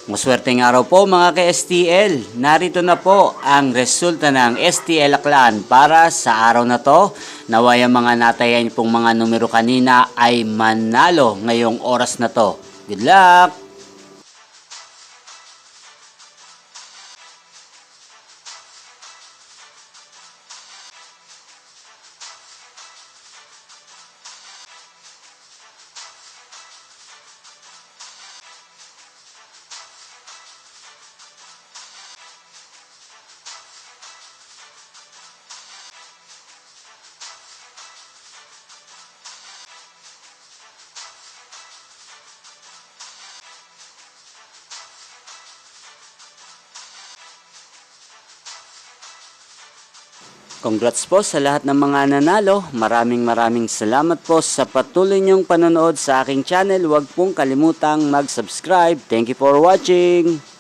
Maswerteng araw po mga ka-STL. Narito na po ang resulta ng STL Aklan para sa araw na to. Naway ang mga natayan pong mga numero kanina ay manalo ngayong oras na to. Good luck! Congrats po sa lahat ng mga nanalo. Maraming salamat po sa patuloy niyong panonood sa aking channel. Huwag pong kalimutang mag-subscribe. Thank you for watching.